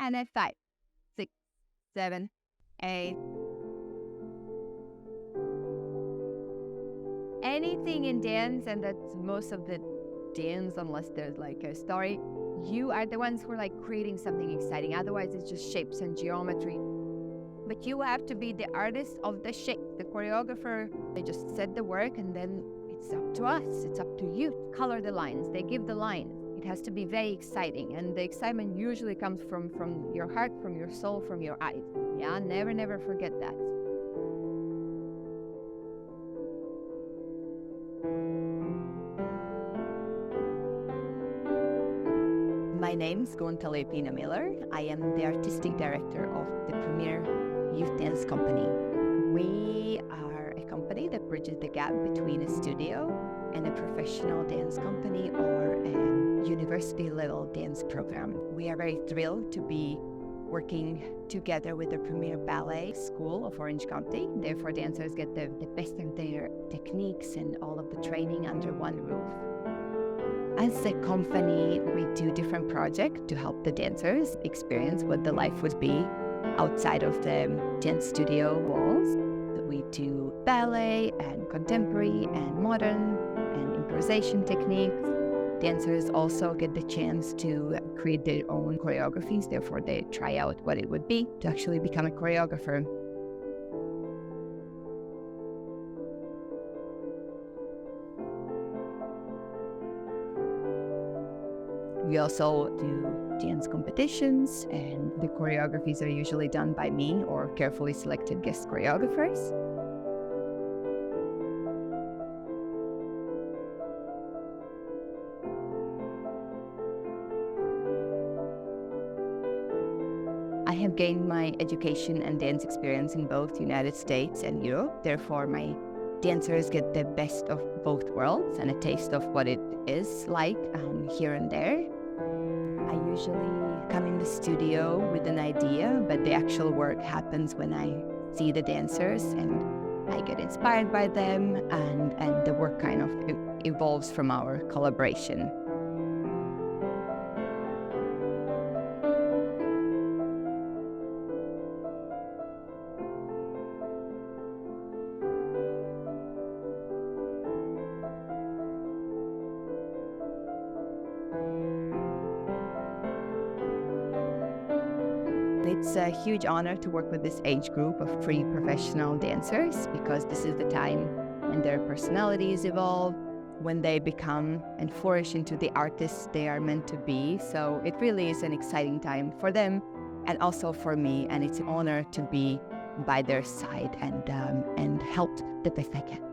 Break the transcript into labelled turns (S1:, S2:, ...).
S1: And a 5, 6, 7, 8. Anything in dance, and that's most of the dance, unless there's like a story, you are the ones who are like creating something exciting. Otherwise, it's just shapes and geometry. But you have to be the artist of the shape. The choreographer, they just set the work, and then it's up to us. It's up to you to color the lines. They give the lines. It has to be very exciting. And the excitement usually comes from your heart, from your soul, from your eyes. Yeah, never forget that. My name is Guntale Pina Miller. I am the artistic director of the Premier Youth Dance Company. We are a company that bridges the gap between a studio and a professional dance company or a university-level dance program. We are very thrilled to be working together with the Premier Ballet School of Orange County. Therefore, dancers get the best of their techniques and all of the training under one roof. As a company, we do different projects to help the dancers experience what the life would be outside of the dance studio walls. We do ballet and contemporary and modern and improvisation techniques. Dancers also get the chance to create their own choreographies, therefore they try out what it would be to actually become a choreographer. We also do dance competitions, and the choreographies are usually done by me or carefully selected guest choreographers. I have gained my education and dance experience in both the United States and Europe. Therefore, my dancers get the best of both worlds and a taste of what it is like here and there. I usually come in the studio with an idea, but the actual work happens when I see the dancers and I get inspired by them, and the work kind of evolves from our collaboration. It's a huge honor to work with this age group of pre-professional dancers, because this is the time when their personalities evolve, when they become and flourish into the artists they are meant to be. So it really is an exciting time for them and also for me, and it's an honor to be by their side and help the best I can.